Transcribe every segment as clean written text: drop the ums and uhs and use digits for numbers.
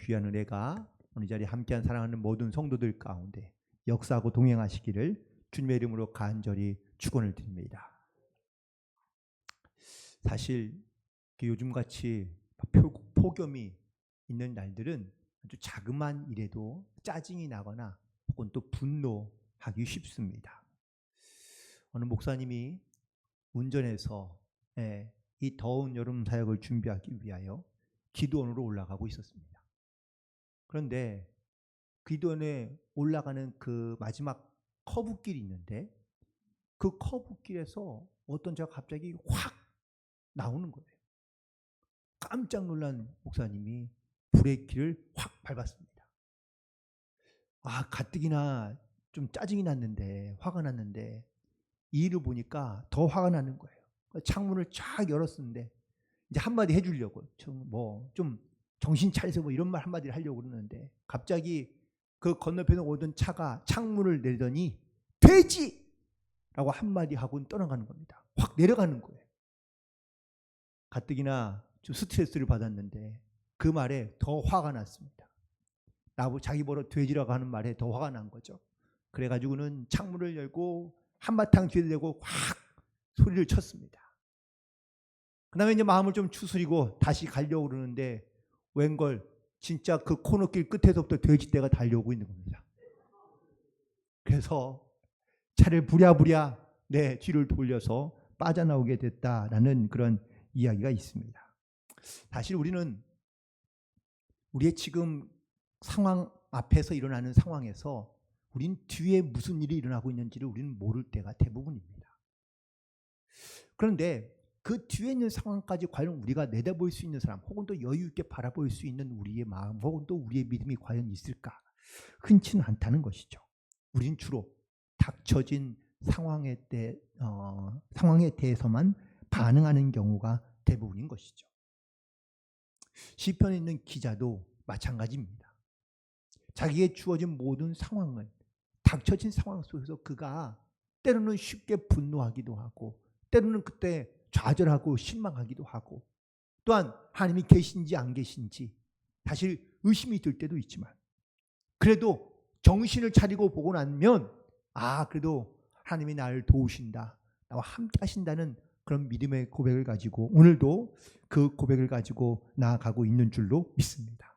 귀한 은혜가 오늘 이 자리에 함께한 사랑하는 모든 성도들 가운데 역사하고 동행하시기를 주님의 이름으로 간절히 축원을 드립니다. 사실 요즘같이 폭염이 있는 날들은 아주 자그마한 일에도 짜증이 나거나 혹은 또 분노하기 쉽습니다. 어느 목사님이 운전해서 이 더운 여름 사역을 준비하기 위하여 기도원으로 올라가고 있었습니다. 그런데 기도원에 올라가는 그 마지막 커브길이 있는데 그 커브길에서 어떤 자가 갑자기 확 나오는 거예요. 깜짝 놀란 목사님이 브레이크를 확 밟았습니다. 가뜩이나 좀 짜증이 났는데, 화가 났는데 이 일을 보니까 더 화가 나는 거예요. 창문을 쫙 열었는데 이제 한마디 해주려고 좀 정신 차려서 이런 말 한마디를 하려고 그러는데 갑자기 그 건너편에 오던 차가 창문을 내더니 돼지! 라고 한마디 하고 떠나가는 겁니다. 확 내려가는 거예요. 가뜩이나 좀 스트레스를 받았는데 그 말에 더 화가 났습니다. 자기 보러 돼지라고 하는 말에 더 화가 난 거죠. 그래가지고는 창문을 열고 한바탕 뒤에 대고 확 소리를 쳤습니다. 그 다음에 이제 마음을 좀 추스리고 다시 가려고 그러는데 웬걸 진짜 그 코너길 끝에서부터 돼지떼가 달려오고 있는 겁니다. 그래서 차를 부랴부랴 뒤를 돌려서 빠져나오게 됐다라는 그런 이야기가 있습니다. 사실 우리는 우리의 지금 상황 앞에서 일어나는 상황에서 우린 뒤에 무슨 일이 일어나고 있는지를 우리는 모를 때가 대부분입니다. 그런데 그 뒤에 있는 상황까지 과연 우리가 내다볼 수 있는 사람 혹은 또 여유 있게 바라볼 수 있는 우리의 마음 혹은 또 우리의 믿음이 과연 있을까? 흔치는 않다는 것이죠. 우린 주로 닥쳐진 상황에 대해서만 반응하는 경우가 대부분인 것이죠. 시편에 있는 기자도 마찬가지입니다. 자기에게 주어진 모든 상황을 닥쳐진 상황 속에서 그가 때로는 쉽게 분노하기도 하고 때로는 그때 좌절하고 실망하기도 하고 또한 하나님이 계신지 안 계신지 사실 의심이 들 때도 있지만 그래도 정신을 차리고 보고 나면 그래도 하나님이 나를 도우신다, 나와 함께 하신다는 그런 믿음의 고백을 가지고 오늘도 그 고백을 가지고 나아가고 있는 줄로 믿습니다.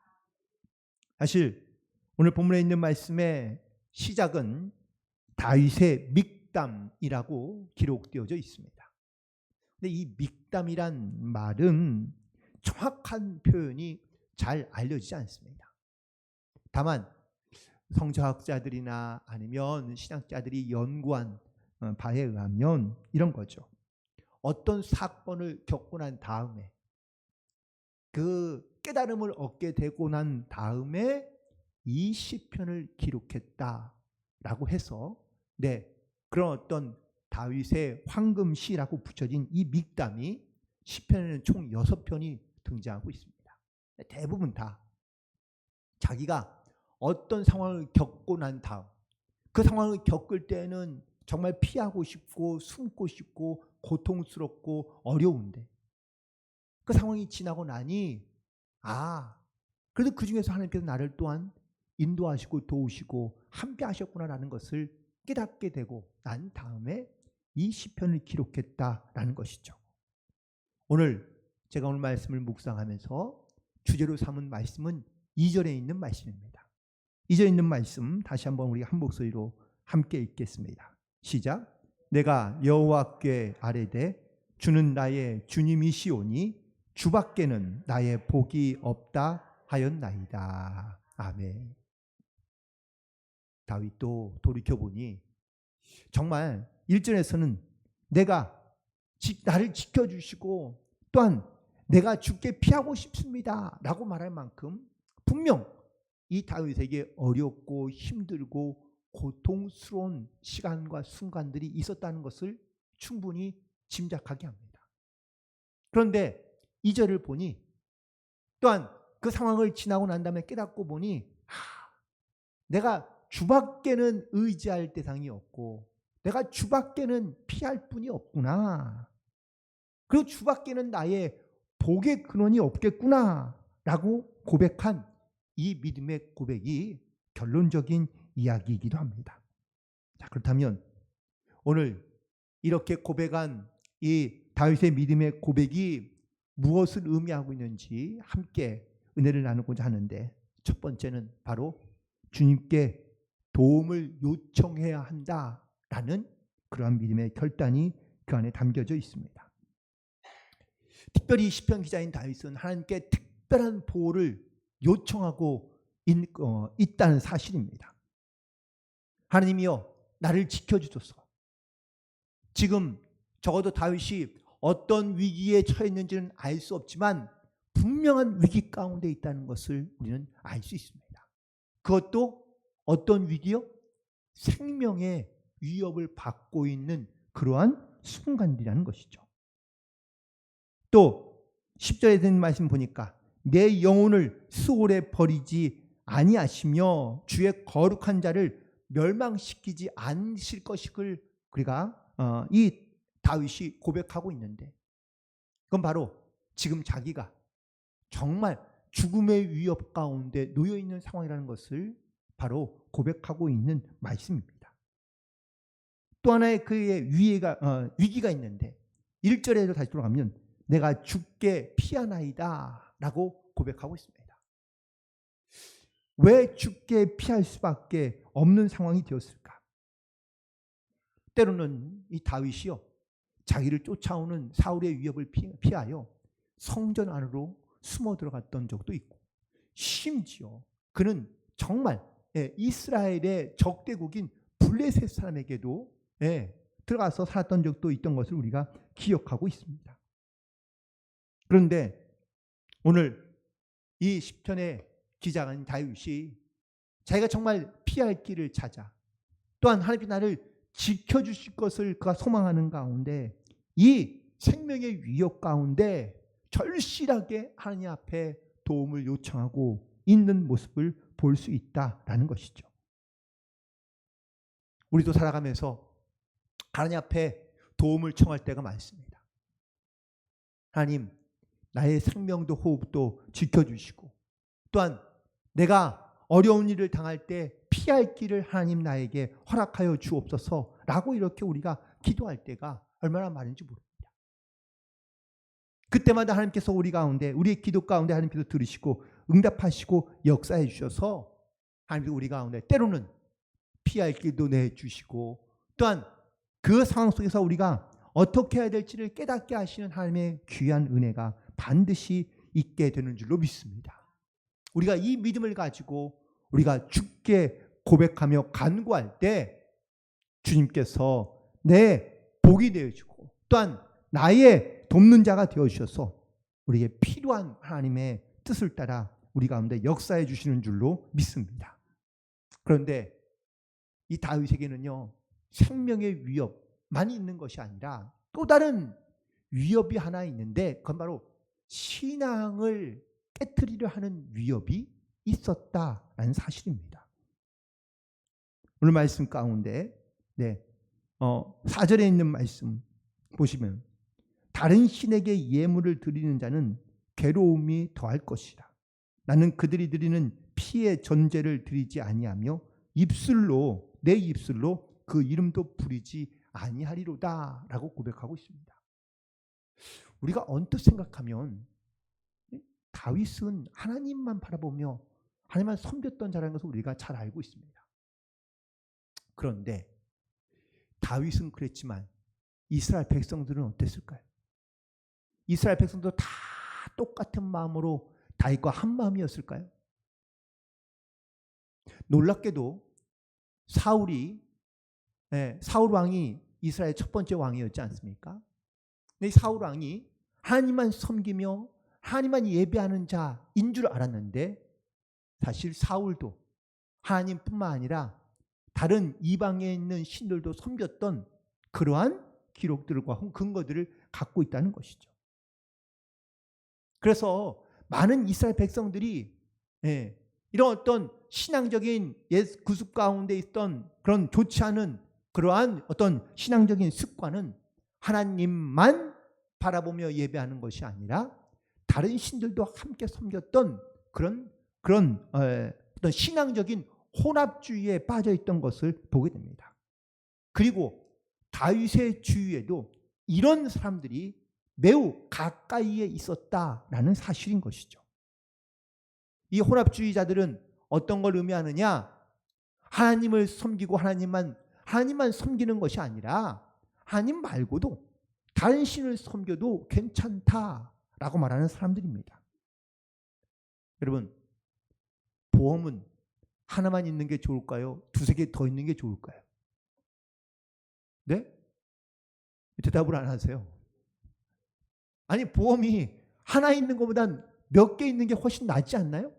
사실 오늘 본문에 있는 말씀의 시작은 다윗의 믹담이라고 기록되어져 있습니다. 근데 이 믹담이란 말은 정확한 표현이 잘 알려지지 않습니다. 다만 성서학자들이나 아니면 신학자들이 연구한 바에 의하면 이런 거죠. 어떤 사건을 겪고 난 다음에 그 깨달음을 얻게 되고 난 다음에 이 시편을 기록했다라고 해서 그런 어떤 다윗의 황금시라고 붙여진 이 믹담이 시편에는 총 6편이 등장하고 있습니다. 대부분 다 자기가 어떤 상황을 겪고 난 다음 그 상황을 겪을 때는 정말 피하고 싶고 숨고 싶고 고통스럽고 어려운데 그 상황이 지나고 나니 그래도 그 중에서 하나님께서 나를 또한 인도하시고 도우시고 함께 하셨구나라는 것을 깨닫게 되고 난 다음에 이 시편을 기록했다라는 것이죠. 제가 오늘 말씀을 묵상하면서 주제로 삼은 말씀은 2절에 있는 말씀입니다. 2절에 있는 말씀 다시 한번 우리 한 목소리로 함께 읽겠습니다. 시작. 내가 여호와께 아뢰되 주는 나의 주님이시오니 주밖에는 나의 복이 없다 하였나이다. 아멘. 다윗도 돌이켜보니 정말 1절에서는 내가 나를 지켜주시고 또한 내가 주께 피하고 싶습니다 라고 말할 만큼 분명 이 다윗에게 어렵고 힘들고 고통스러운 시간과 순간들이 있었다는 것을 충분히 짐작하게 합니다. 그런데 2절을 보니 또한 그 상황을 지나고 난 다음에 깨닫고 보니 내가 주밖에는 의지할 대상이 없고 내가 주밖에는 피할 분이 없구나. 그리고 주밖에는 나의 복의 근원이 없겠구나 라고 고백한 이 믿음의 고백이 결론적인 이야기이기도 합니다. 자, 그렇다면 오늘 이렇게 고백한 이 다윗의 믿음의 고백이 무엇을 의미하고 있는지 함께 은혜를 나누고자 하는데, 첫 번째는 바로 주님께 도움을 요청해야 한다라는 그러한 믿음의 결단이 그 안에 담겨져 있습니다. 특별히 시편 기자인 다윗은 하나님께 특별한 보호를 요청하고 있다는 사실입니다. 하나님이여, 나를 지켜주소서. 지금 적어도 다윗이 어떤 위기에 처했는지는 알 수 없지만 분명한 위기 가운데 있다는 것을 우리는 알 수 있습니다. 그것도 어떤 위기요? 생명의 위협을 받고 있는 그러한 순간이라는 것이죠. 또 10절에 되는 말씀 보니까 내 영혼을 수월에 버리지 아니하시며 주의 거룩한 자를 멸망시키지 않으실 것을 우리가 이 다윗이 고백하고 있는데, 그건 바로 지금 자기가 정말 죽음의 위협 가운데 놓여 있는 상황이라는 것을 바로 고백하고 있는 말씀입니다. 또 하나의 그의 위기가 있는데 1절에도 다시 돌아가면 내가 죽게 피하나이다 라고 고백하고 있습니다. 왜 죽게 피할 수밖에 없는 상황이 되었을까? 때로는 이 다윗이요, 자기를 쫓아오는 사울의 위협을 피하여 성전 안으로 숨어 들어갔던 적도 있고, 심지어 그는 정말 이스라엘의 적대국인 블레셋 사람에게도 들어가서 살았던 적도 있던 것을 우리가 기억하고 있습니다. 그런데 오늘 이 시편의 기자인 다윗이 자기가 정말 피할 길을 찾아, 또한 하나님이 나를 지켜주실 것을 그가 소망하는 가운데 이 생명의 위협 가운데 절실하게 하나님 앞에 도움을 요청하고 있는 모습을 볼 수 있다라는 것이죠. 우리도 살아가면서 하나님 앞에 도움을 청할 때가 많습니다. 하나님, 나의 생명도 호흡도 지켜주시고, 또한 내가 어려운 일을 당할 때 피할 길을 하나님 나에게 허락하여 주옵소서라고 이렇게 우리가 기도할 때가 얼마나 많은지 모릅니다. 그때마다 하나님께서 우리 가운데, 우리의 기도 가운데 하나님께서 들으시고 응답하시고 역사해 주셔서 하나님께서 우리 가운데 때로는 피할 길도 내주시고, 또한 그 상황 속에서 우리가 어떻게 해야 될지를 깨닫게 하시는 하나님의 귀한 은혜가 반드시 있게 되는 줄로 믿습니다. 우리가 이 믿음을 가지고 우리가 주께 고백하며 간구할 때 주님께서 내 복이 되어주고, 또한 나의 돕는 자가 되어주셔서 우리에게 필요한 하나님의 뜻을 따라 우리 가운데 역사해 주시는 줄로 믿습니다. 그런데 이 다윗에게는요, 생명의 위협만이 있는 것이 아니라 또 다른 위협이 하나 있는데, 그건 바로 신앙을 깨트리려 하는 위협이 있었다라는 사실입니다. 오늘 말씀 가운데 4절에 있는 말씀 보시면 다른 신에게 예물을 드리는 자는 괴로움이 더할 것이라. 나는 그들이 드리는 피의 전제를 드리지 아니하며 내 입술로 그 이름도 부리지 아니하리로다 라고 고백하고 있습니다. 우리가 언뜻 생각하면 다윗은 하나님만 바라보며 하나님만 섬겼던 자라는 것을 우리가 잘 알고 있습니다. 그런데 다윗은 그랬지만 이스라엘 백성들은 어땠을까요? 이스라엘 백성도 다 똑같은 마음으로 다윗과 한 마음이었을까요? 놀랍게도 사울 왕이 이스라엘 첫 번째 왕이었지 않습니까? 근데 사울 왕이 하나님만 섬기며 하나님만 예배하는 자인 줄 알았는데, 사실 사울도 하나님뿐만 아니라 다른 이방에 있는 신들도 섬겼던 그러한 기록들과 근거들을 갖고 있다는 것이죠. 그래서 많은 이스라엘 백성들이 이런 어떤 신앙적인 옛 구습 가운데 있던 그런 좋지 않은 그러한 어떤 신앙적인 습관은 하나님만 바라보며 예배하는 것이 아니라 다른 신들도 함께 섬겼던 그런 그런 어떤 신앙적인 혼합주의에 빠져 있던 것을 보게 됩니다. 그리고 다윗의 주위에도 이런 사람들이 매우 가까이에 있었다라는 사실인 것이죠. 이 혼합주의자들은 어떤 걸 의미하느냐? 하나님을 섬기고 하나님만 섬기는 것이 아니라 하나님 말고도 다른 신을 섬겨도 괜찮다라고 말하는 사람들입니다. 여러분, 보험은 하나만 있는 게 좋을까요? 두세 개 더 있는 게 좋을까요? 네? 대답을 안 하세요. 아니, 보험이 하나 있는 것보단 몇 개 있는 게 훨씬 낫지 않나요?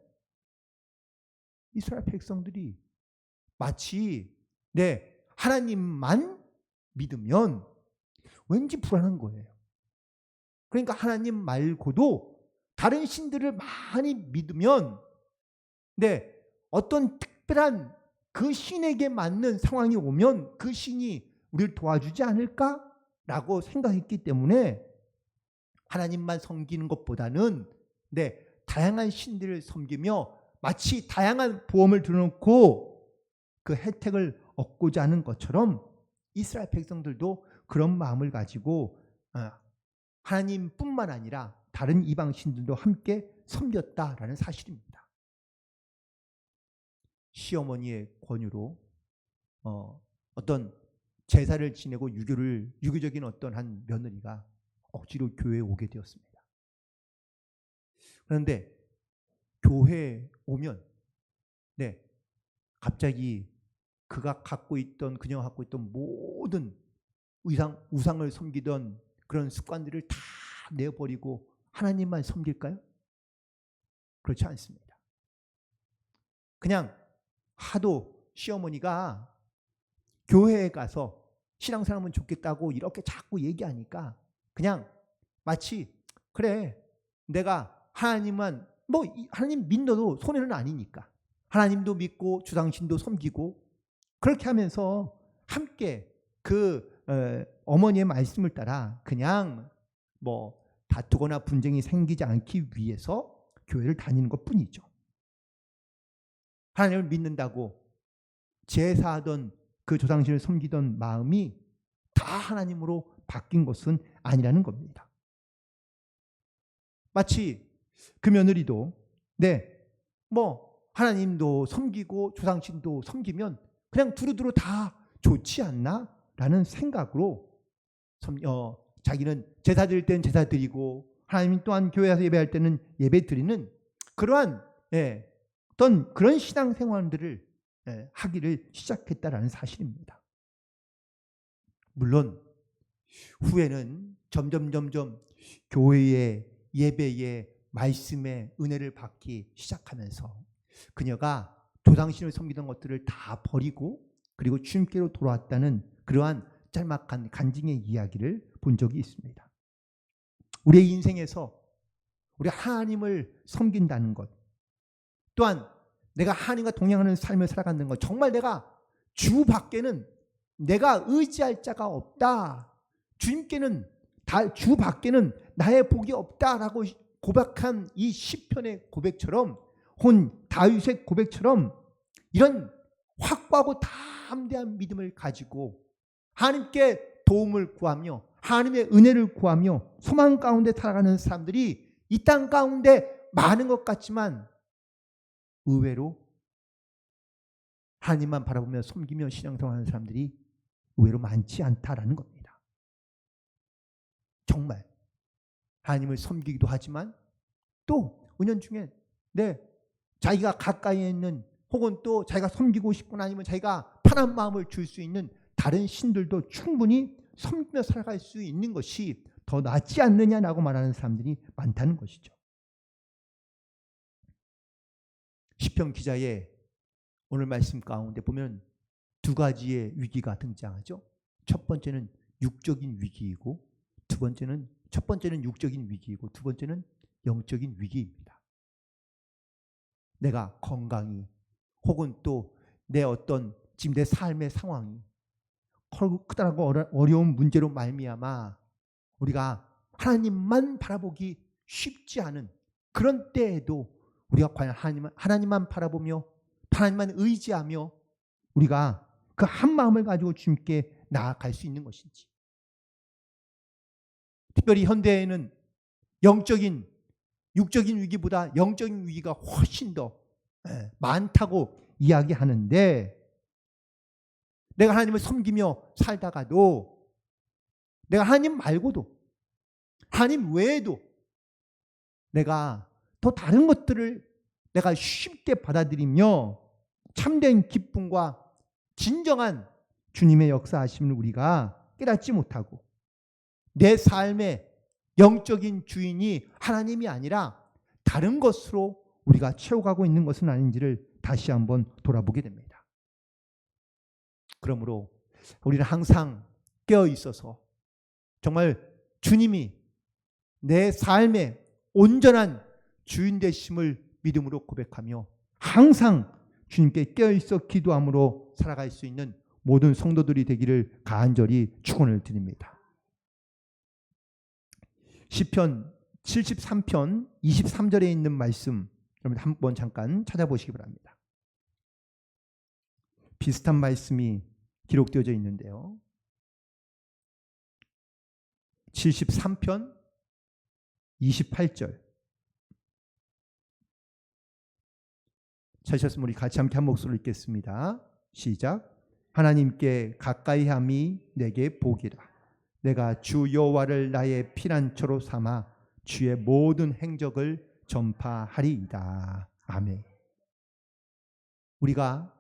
이스라엘 백성들이 마치 하나님만 믿으면 왠지 불안한 거예요. 그러니까 하나님 말고도 다른 신들을 많이 믿으면 어떤 특별한 그 신에게 맞는 상황이 오면 그 신이 우리를 도와주지 않을까라고 생각했기 때문에 하나님만 섬기는 것보다는 다양한 신들을 섬기며 마치 다양한 보험을 들어놓고 그 혜택을 얻고자 하는 것처럼 이스라엘 백성들도 그런 마음을 가지고 하나님뿐만 아니라 다른 이방 신들도 함께 섬겼다라는 사실입니다. 시어머니의 권유로 어떤 제사를 지내고 유교적인 어떤 한 며느리가 억지로 교회에 오게 되었습니다. 그런데 교회에 오면 갑자기 그녀가 갖고 있던 모든 우상을 섬기던 그런 습관들을 다 내버리고 하나님만 섬길까요? 그렇지 않습니다. 그냥 하도 시어머니가 교회에 가서 신앙생활하면 좋겠다고 이렇게 자꾸 얘기하니까 그냥 마치 그래, 내가 하나님만 하나님 믿어도 손해는 아니니까 하나님도 믿고 주상신도 섬기고 그렇게 하면서 함께 그 어머니의 말씀을 따라 그냥 다투거나 분쟁이 생기지 않기 위해서 교회를 다니는 것뿐이죠. 하나님을 믿는다고 제사하던 그 조상신을 섬기던 마음이 다 하나님으로 바뀐 것은 아니라는 겁니다. 마치 그 며느리도 하나님도 섬기고 조상신도 섬기면 그냥 두루두루 다 좋지 않나? 라는 생각으로 자기는 제사 드릴 때는 제사 드리고 하나님 또한 교회에서 예배할 때는 예배 드리는 그러한 어떤 그런 신앙생활들을 하기를 시작했다라는 사실입니다. 물론 후에는 점점 교회의 예배의 말씀의 은혜를 받기 시작하면서 그녀가 조상신을 섬기던 것들을 다 버리고 그리고 주님께로 돌아왔다는 그러한 짤막한 간증의 이야기를 본 적이 있습니다. 우리의 인생에서 우리 하나님을 섬긴다는 것, 또한 내가 하나님과 동행하는 삶을 살아가는 것, 정말 내가 주 밖에는 내가 의지할 자가 없다, 주님께는 주 밖에는 나의 복이 없다라고 고백한 이 시편의 고백처럼, 혹은 다윗의 고백처럼 이런 확고하고 담대한 믿음을 가지고 하나님께 도움을 구하며 하나님의 은혜를 구하며 소망 가운데 살아가는 사람들이 이 땅 가운데 많은 것 같지만 의외로 하나님만 바라보며 섬기며 신앙생활하는 사람들이 의외로 많지 않다라는 겁니다. 정말 하나님을 섬기기도 하지만 또 은연중에 자기가 가까이에 있는 혹은 또 자기가 섬기고 싶거나 아니면 자기가 편한 마음을 줄 수 있는 다른 신들도 충분히 섬기며 살아갈 수 있는 것이 더 낫지 않느냐라고 말하는 사람들이 많다는 것이죠. 시편 기자의 오늘 말씀 가운데 보면 두 가지의 위기가 등장하죠. 첫 번째는 육적인 위기이고 첫 번째는 육적인 위기이고 두 번째는 영적인 위기입니다. 내가 건강이 혹은 또 내 어떤 지금 내 삶의 상황이 크다고 어려운 문제로 말미암아 우리가 하나님만 바라보기 쉽지 않은 그런 때에도 우리가 과연 하나님만 바라보며 하나님만 의지하며 우리가 그 한 마음을 가지고 주님께 나아갈 수 있는 것인지. 특별히 현대에는 영적인 육적인 위기보다 영적인 위기가 훨씬 더 많다고 이야기하는데, 내가 하나님을 섬기며 살다가도 내가 하나님 말고도 하나님 외에도 내가 또 다른 것들을 내가 쉽게 받아들이며 참된 기쁨과 진정한 주님의 역사하심을 우리가 깨닫지 못하고 내 삶의 영적인 주인이 하나님이 아니라 다른 것으로 우리가 채워가고 있는 것은 아닌지를 다시 한번 돌아보게 됩니다. 그러므로 우리는 항상 깨어 있어서 정말 주님이 내 삶의 온전한 주인 되심을 믿음으로 고백하며 항상 주님께 깨어 있어 기도함으로 살아갈 수 있는 모든 성도들이 되기를 간절히 축원을 드립니다. 시편 73편 23절에 있는 말씀 여러분 한번 잠깐 찾아보시기 바랍니다. 비슷한 말씀이 기록되어져 있는데요. 73편 28절 찾으셨으면 우리 같이 함께 한 목소리로 읽겠습니다. 시작. 하나님께 가까이함이 내게 복이라. 내가 주 여호와를 나의 피난처로 삼아 주의 모든 행적을 전파하리이다. 아멘. 우리가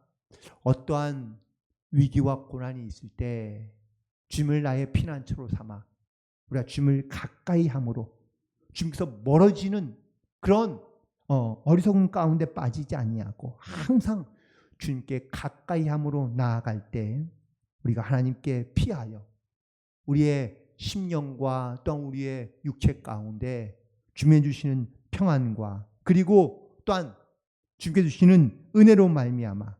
어떠한 위기와 고난이 있을 때 주님을 나의 피난처로 삼아 우리가 주님을 가까이 함으로 주님께서 멀어지는 그런 어리석은 가운데 빠지지 아니하고 항상 주님께 가까이 함으로 나아갈 때 우리가 하나님께 피하여 우리의 심령과 또한 우리의 육체 가운데 주님이 주시는 평안과 그리고 또한 주님께 주시는 은혜로 말미암아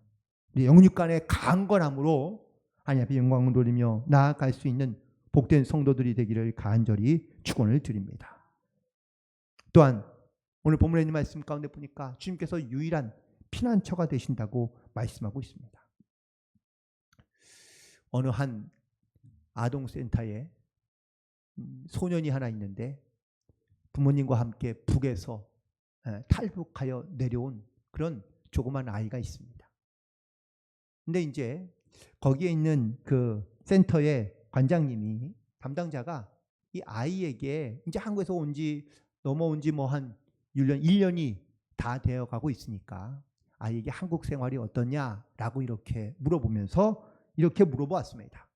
우리 영육 간의 강건함으로 하나님 앞에 영광을 돌리며 나아갈 수 있는 복된 성도들이 되기를 간절히 축원을 드립니다. 또한 오늘 본문에 있는 말씀 가운데 보니까 주님께서 유일한 피난처가 되신다고 말씀하고 있습니다. 어느 한 아동센터에 소년이 하나 있는데 부모님과 함께 북에서 탈북하여 내려온 그런 조그만 아이가 있습니다. 근데 이제 거기에 있는 그 센터의 관장님이 담당자가 이 아이에게 이제 한국에서 넘어온 지 뭐 한 1년이 다 되어 가고 있으니까 아이에게 한국 생활이 어떠냐라고 이렇게 물어보면서 이렇게 물어보았습니다.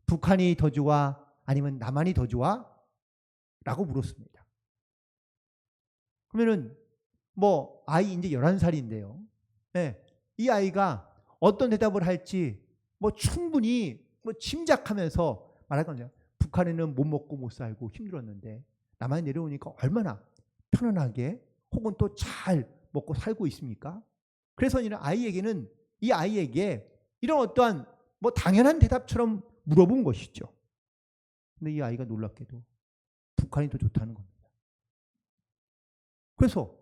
북한이 더 좋아? 아니면 남한이 더 좋아? 라고 물었습니다. 그러면은 뭐 아이 이제 11살인데요. 네, 이 아이가 어떤 대답을 할지 뭐 충분히 뭐 짐작하면서 말할 겁니다. 북한에는 못 먹고 못 살고 힘들었는데 남한에 내려오니까 얼마나 편안하게 혹은 또 잘 먹고 살고 있습니까? 그래서 이 아이에게 이런 어떠한 뭐 당연한 대답처럼 물어본 것이죠. 근데 이 아이가 놀랍게도 북한이 더 좋다는 겁니다. 그래서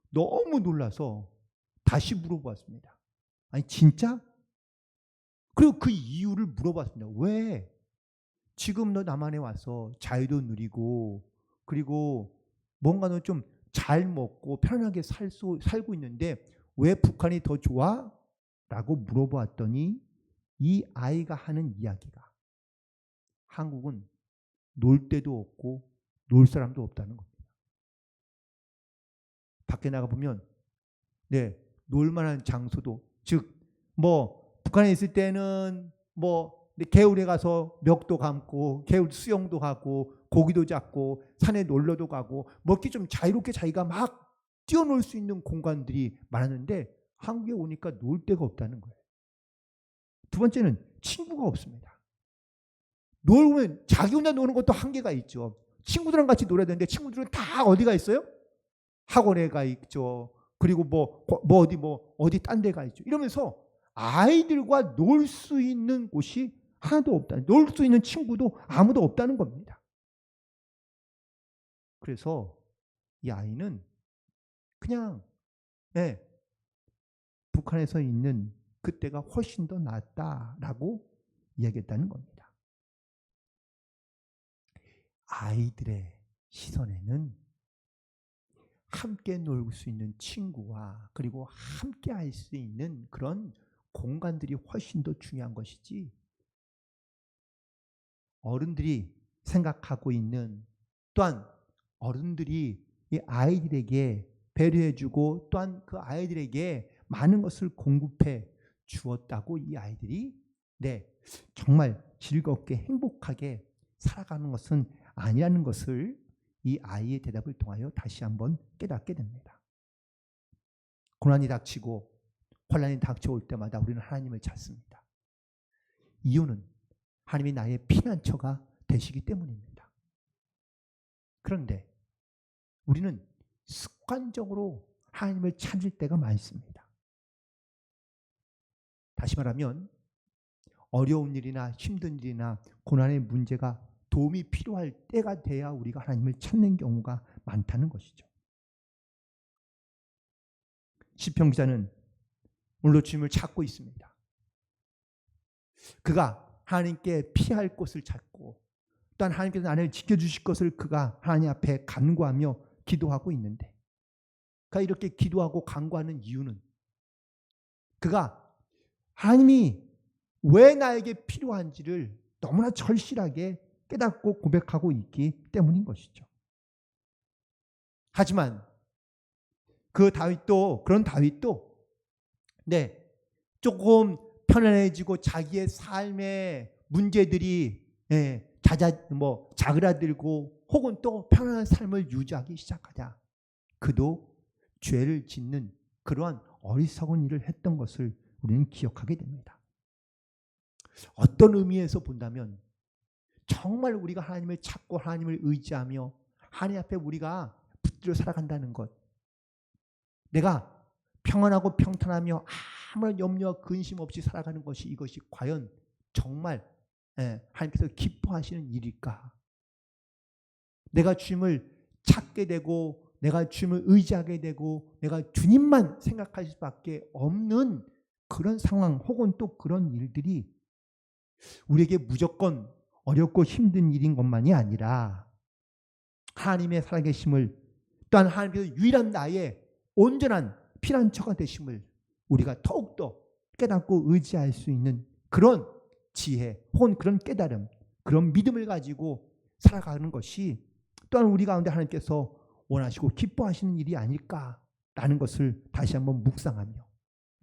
너무 놀라서 다시 물어봤습니다. 아니 진짜? 그리고 그 이유를 물어봤습니다. 왜? 지금 너 남한에 와서 자유도 누리고 그리고 뭔가는 좀 잘 먹고 편하게 살고 있는데 왜 북한이 더 좋아? 라고 물어봤더니 이 아이가 하는 이야기가 한국은 놀 데도 없고 놀 사람도 없다는 겁니다. 밖에 나가보면 놀 만한 장소도 즉 뭐 북한에 있을 때는 뭐 개울에 가서 멱도 감고 개울 수영도 하고 고기도 잡고 산에 놀러도 가고 먹기 좀 자유롭게 자기가 막 뛰어놀 수 있는 공간들이 많았는데 한국에 오니까 놀 데가 없다는 거예요. 두 번째는 친구가 없습니다. 놀면 자기 혼자 노는 것도 한계가 있죠. 친구들이랑 같이 놀아야 되는데 친구들은 다 어디가 있어요? 학원에 가 있죠. 그리고 어디 딴 데 가 있죠. 이러면서 아이들과 놀 수 있는 곳이 하나도 없다. 놀 수 있는 친구도 아무도 없다는 겁니다. 그래서 이 아이는 그냥 북한에서 있는 그때가 훨씬 더 낫다라고 이야기했다는 겁니다. 아이들의 시선에는 함께 놀 수 있는 친구와 그리고 함께 할 수 있는 그런 공간들이 훨씬 더 중요한 것이지, 어른들이 생각하고 있는, 또한 어른들이 이 아이들에게 배려해주고 또한 그 아이들에게 많은 것을 공급해 주었다고 이 아이들이 정말 즐겁게 행복하게 살아가는 것은 아니라는 것을 이 아이의 대답을 통하여 다시 한번 깨닫게 됩니다. 고난이 닥치고 혼란이 닥쳐올 때마다 우리는 하나님을 찾습니다. 이유는 하나님이 나의 피난처가 되시기 때문입니다. 그런데 우리는 습관적으로 하나님을 찾을 때가 많습니다. 다시 말하면 어려운 일이나 힘든 일이나 고난의 문제가 도움이 필요할 때가 돼야 우리가 하나님을 찾는 경우가 많다는 것이죠. 시편 기자는 오늘도 주님을 찾고 있습니다. 그가 하나님께 피할 곳을 찾고 또한 하나님께서 나를 지켜주실 것을 그가 하나님 앞에 간구하며 기도하고 있는데, 그가 이렇게 기도하고 간구하는 이유는 그가 하나님이 왜 나에게 필요한지를 너무나 절실하게 깨닫고 고백하고 있기 때문인 것이죠. 하지만 그런 다윗도 조금 편안해지고 자기의 삶의 문제들이 자그라들고 혹은 또 편안한 삶을 유지하기 시작하자 그도 죄를 짓는 그러한 어리석은 일을 했던 것을 우리는 기억하게 됩니다. 어떤 의미에서 본다면 정말 우리가 하나님을 찾고 하나님을 의지하며 하나님 앞에 우리가 붙들어 살아간다는 것, 내가 평안하고 평탄하며 아무런 염려와 근심 없이 살아가는 것이, 이것이 과연 정말 하나님께서 기뻐하시는 일일까? 내가 주님을 찾게 되고 내가 주님을 의지하게 되고 내가 주님만 생각할 수밖에 없는 그런 상황 혹은 또 그런 일들이 우리에게 무조건 어렵고 힘든 일인 것만이 아니라 하나님의 살아계심을, 또한 하나님께서 유일한 나의 온전한 피난처가 되심을 우리가 더욱더 깨닫고 의지할 수 있는 그런 지혜 혹은 그런 깨달음, 그런 믿음을 가지고 살아가는 것이 또한 우리 가운데 하나님께서 원하시고 기뻐하시는 일이 아닐까라는 것을 다시 한번 묵상하며,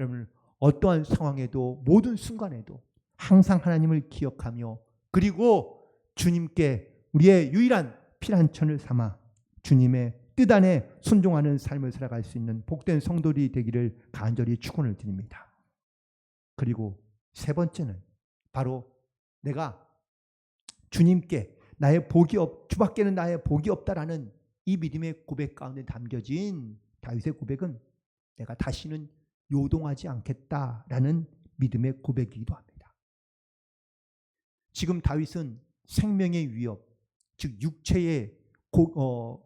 여러분 어떠한 상황에도 모든 순간에도 항상 하나님을 기억하며 그리고 주님께 우리의 유일한 피난처를 삼아 주님의 뜻 안에 순종하는 삶을 살아갈 수 있는 복된 성도들이 되기를 간절히 축원을 드립니다. 그리고 세 번째는 바로 내가 주님께 주밖에는 나의 복이 없다라는 이 믿음의 고백 가운데 담겨진 다윗의 고백은 내가 다시는 요동하지 않겠다라는 믿음의 고백이기도 합니다. 지금 다윗은 생명의 위협, 즉 육체의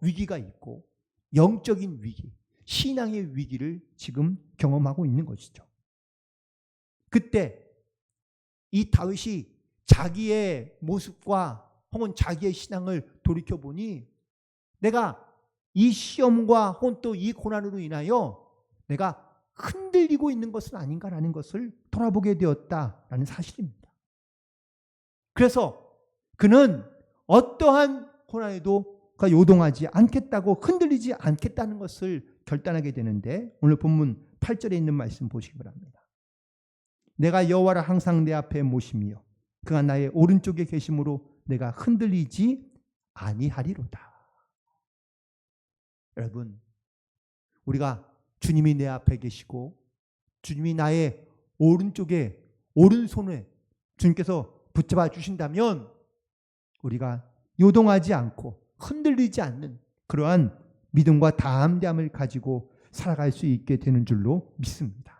위기가 있고 영적인 위기, 신앙의 위기를 지금 경험하고 있는 것이죠. 그때 이 다윗이 자기의 모습과 혹은 자기의 신앙을 돌이켜보니 내가 이 시험과 혹은 또 이 고난으로 인하여 내가 흔들리고 있는 것은 아닌가라는 것을 돌아보게 되었다라는 사실입니다. 그래서 그는 어떠한 고난에도 요동하지 않겠다고, 흔들리지 않겠다는 것을 결단하게 되는데, 오늘 본문 8절에 있는 말씀 보시기 바랍니다. 내가 여호와를 항상 내 앞에 모시며 그가 나의 오른쪽에 계심으로 내가 흔들리지 아니하리로다. 여러분, 우리가 주님이 내 앞에 계시고 주님이 나의 오른쪽에, 오른손에 주님께서 붙잡아 주신다면 우리가 요동하지 않고 흔들리지 않는 그러한 믿음과 담대함을 가지고 살아갈 수 있게 되는 줄로 믿습니다.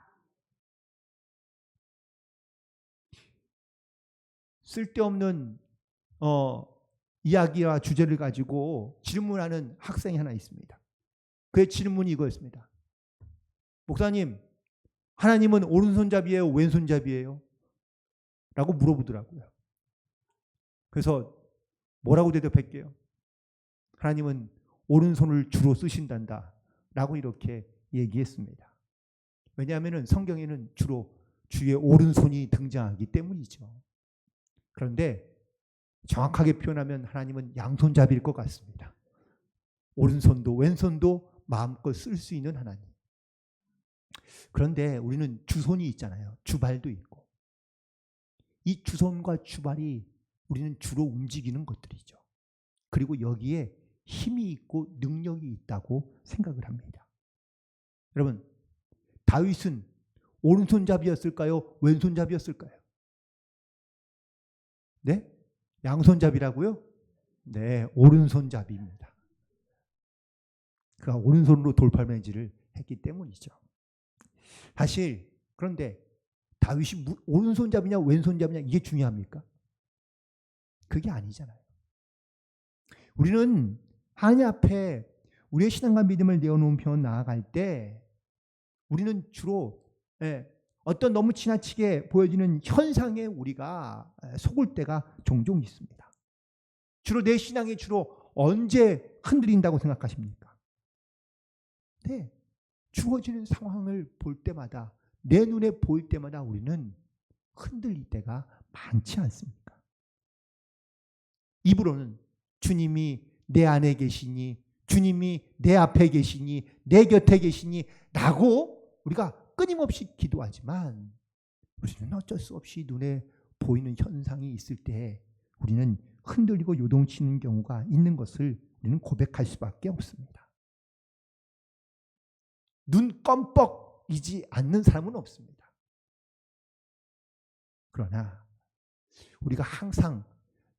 쓸데없는 이야기와 주제를 가지고 질문하는 학생이 하나 있습니다. 그의 질문이 이거였습니다. 목사님, 하나님은 오른손잡이에요? 왼손잡이에요? 라고 물어보더라고요. 그래서 뭐라고 대답할게요? 하나님은 오른손을 주로 쓰신단다 라고 이렇게 얘기했습니다. 왜냐하면 성경에는 주로 주의 오른손이 등장하기 때문이죠. 그런데 정확하게 표현하면 하나님은 양손잡이일 것 같습니다. 오른손도 왼손도 마음껏 쓸 수 있는 하나님. 그런데 우리는 주손이 있잖아요. 주발도 있고. 이 주손과 주발이 우리는 주로 움직이는 것들이죠. 그리고 여기에 힘이 있고 능력이 있다고 생각을 합니다. 여러분, 다윗은 오른손잡이였을까요? 왼손잡이였을까요? 네? 양손잡이라고요? 네, 오른손잡이입니다. 그가 오른손으로 돌팔매질을 했기 때문이죠. 사실 그런데 다윗이 오른손잡이냐 왼손잡이냐 이게 중요합니까? 그게 아니잖아요. 우리는 하나님 앞에 우리의 신앙과 믿음을 내어놓으며 나아갈 때 우리는 주로 어떤 너무 지나치게 보여지는 현상에 우리가 속을 때가 종종 있습니다. 주로 내 신앙이 주로 언제 흔들린다고 생각하십니까? 네, 주어지는 상황을 볼 때마다 내 눈에 보일 때마다 우리는 흔들릴 때가 많지 않습니까? 입으로는 주님이 내 안에 계시니, 주님이 내 앞에 계시니, 내 곁에 계시니 라고 우리가 끊임없이 기도하지만 우리는 어쩔 수 없이 눈에 보이는 현상이 있을 때 우리는 흔들리고 요동치는 경우가 있는 것을 우리는 고백할 수밖에 없습니다. 눈 껌뻑이지 않는 사람은 없습니다. 그러나 우리가 항상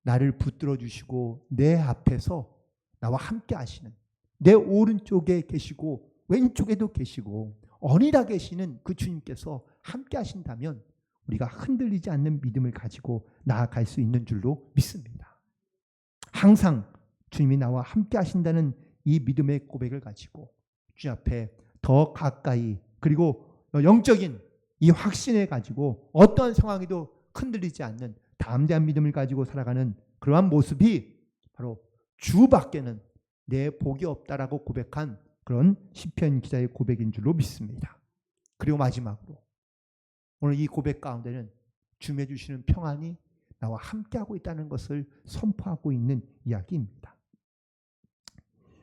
나를 붙들어 주시고 내 앞에서 나와 함께 하시는, 내 오른쪽에 계시고 왼쪽에도 계시고 언이라 계시는 그 주님께서 함께 하신다면 우리가 흔들리지 않는 믿음을 가지고 나아갈 수 있는 줄로 믿습니다. 항상 주님이 나와 함께 하신다는 이 믿음의 고백을 가지고 주님 앞에 더 가까이, 그리고 영적인 이 확신을 가지고 어떠한 상황에도 흔들리지 않는 담대한 믿음을 가지고 살아가는 그러한 모습이 바로 주밖에는 내 복이 없다라고 고백한 그런 시편 기자의 고백인 줄로 믿습니다. 그리고 마지막으로 오늘 이 고백 가운데는 주님의 주시는 평안이 나와 함께하고 있다는 것을 선포하고 있는 이야기입니다.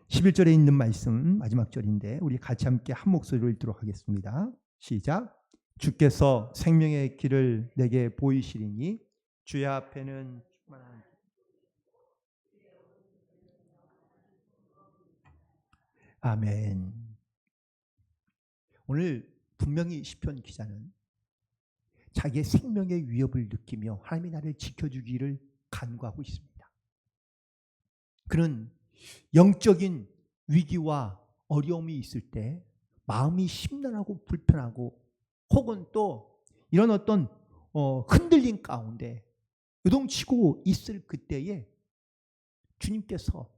11절에 있는 말씀 마지막 절인데 우리 같이 함께 한 목소리로 읽도록 하겠습니다. 시작. 주께서 생명의 길을 내게 보이시리니 주의 앞에는 충만한 아멘. 오늘 분명히 시편 기자는 자기의 생명의 위협을 느끼며 하나님이 나를 지켜주기를 간구하고 있습니다. 그는 영적인 위기와 어려움이 있을 때 마음이 심란하고 불편하고 혹은 또 이런 어떤 흔들림 가운데 요동치고 있을 그때에 주님께서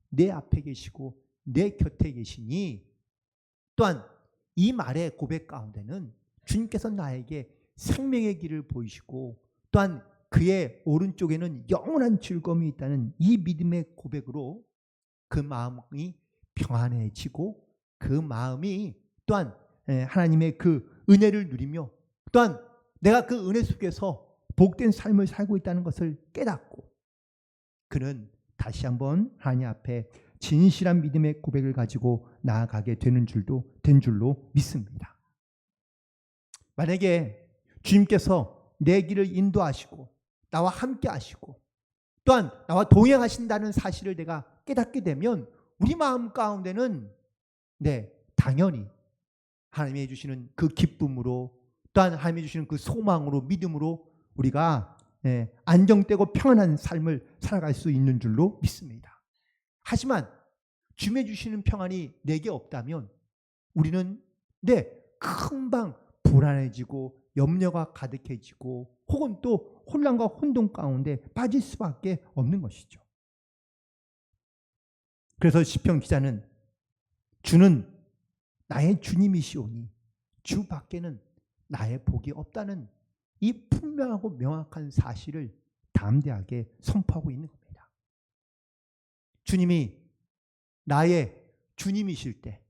내 앞에 계시고 내 곁에 계시니, 또한 이 말의 고백 가운데는 주님께서 나에게 생명의 길을 보이시고 또한 그의 오른쪽에는 영원한 즐거움이 있다는 이 믿음의 고백으로 그 마음이 평안해지고 그 마음이 또한 하나님의 그 은혜를 누리며 또한 내가 그 은혜 속에서 복된 삶을 살고 있다는 것을 깨닫고 그는 다시 한번 하나님 앞에 진실한 믿음의 고백을 가지고 나아가게 된 줄로 믿습니다. 만약에 주님께서 내 길을 인도하시고 나와 함께 하시고 또한 나와 동행하신다는 사실을 내가 깨닫게 되면 우리 마음 가운데는 당연히 하나님이 주시는 그 기쁨으로 또한 하나님이 주시는 그 소망으로 믿음으로 우리가 안정되고 평안한 삶을 살아갈 수 있는 줄로 믿습니다. 하지만 주님이 주시는 평안이 내게 없다면 우리는 금방 불안해지고 염려가 가득해지고 혹은 또 혼란과 혼돈 가운데 빠질 수밖에 없는 것이죠. 그래서 시편 기자는 주는 나의 주님이시오니 주 밖에는 나의 복이 없다는 이 분명하고 명확한 사실을 담대하게 선포하고 있는 겁니다. 주님이 나의 주님이실 때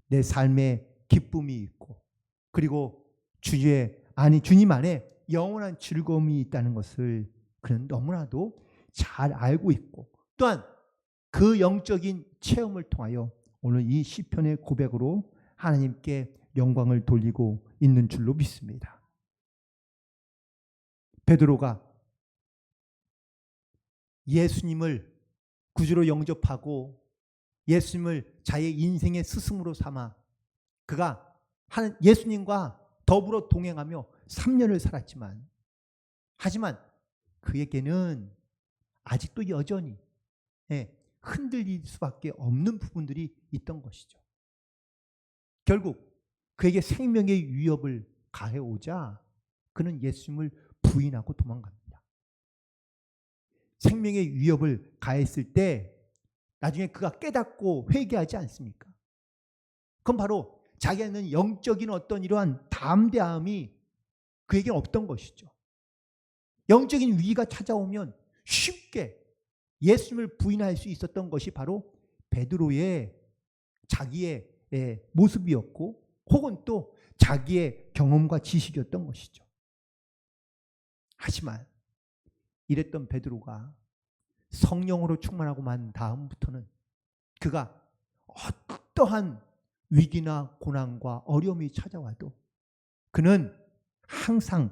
내 삶에 기쁨이 있고, 그리고 주님 안에 영원한 즐거움이 있다는 것을 그는 너무나도 잘 알고 있고, 또한 그 영적인 체험을 통하여 오늘 이 시편의 고백으로 하나님께 영광을 돌리고 있는 줄로 믿습니다. 베드로가 예수님을 구주로 영접하고 예수님을 자기의 인생의 스승으로 삼아 그가 예수님과 더불어 동행하며 3년을 살았지만, 하지만 그에게는 아직도 여전히 흔들릴 수밖에 없는 부분들이 있던 것이죠. 결국 그에게 생명의 위협을 가해오자 그는 예수님을 부인하고 도망갑니다. 생명의 위협을 가했을 때 나중에 그가 깨닫고 회개하지 않습니까? 그건 바로 자기는 영적인 어떤 이러한 담대함이 그에게 없던 것이죠. 영적인 위기가 찾아오면 쉽게 예수님을 부인할 수 있었던 것이 바로 베드로의 자기의 모습이었고, 혹은 또 자기의 경험과 지식이었던 것이죠. 하지만 이랬던 베드로가 성령으로 충만하고 만 다음부터는 그가 어떠한 위기나 고난과 어려움이 찾아와도 그는 항상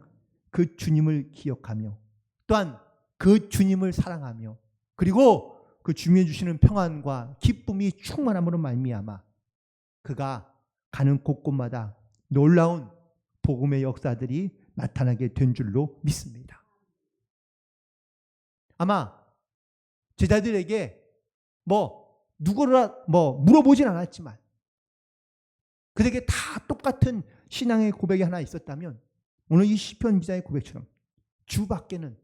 그 주님을 기억하며, 또한 그 주님을 사랑하며, 그리고 그 주님이 주시는 평안과 기쁨이 충만함으로 말미암아 그가 가는 곳곳마다 놀라운 복음의 역사들이 나타나게 된 줄로 믿습니다. 아마 제자들에게 누구라 물어보진 않았지만 그들에게 다 똑같은 신앙의 고백이 하나 있었다면, 오늘 이 시편 기자의 고백처럼 주 밖에는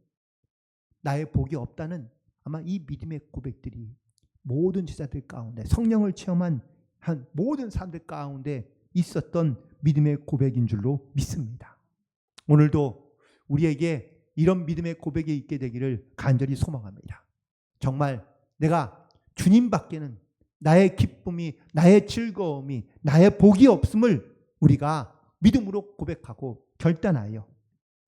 나의 복이 없다는 아마 이 믿음의 고백들이 모든 제자들 가운데, 성령을 체험한 모든 사람들 가운데 있었던 믿음의 고백인 줄로 믿습니다. 오늘도 우리에게 이런 믿음의 고백이 있게 되기를 간절히 소망합니다. 정말 내가 주님 밖에는 나의 기쁨이, 나의 즐거움이, 나의 복이 없음을 우리가 믿음으로 고백하고 결단하여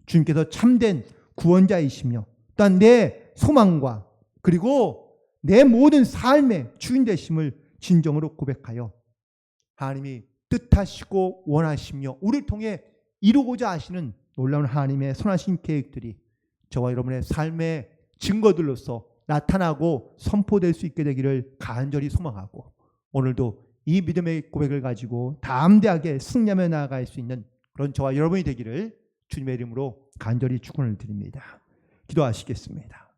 주님께서 참된 구원자이시며 또한 내 소망과 그리고 내 모든 삶의 주인 되심을 진정으로 고백하여 하나님이 뜻하시고 원하시며 우리를 통해 이루고자 하시는 놀라운 하나님의 선하신 계획들이 저와 여러분의 삶의 증거들로서 나타나고 선포될 수 있게 되기를 간절히 소망하고, 오늘도 이 믿음의 고백을 가지고 담대하게 승리하며 나아갈 수 있는 그런 저와 여러분이 되기를 주님의 이름으로 간절히 축원을 드립니다. 기도하시겠습니다.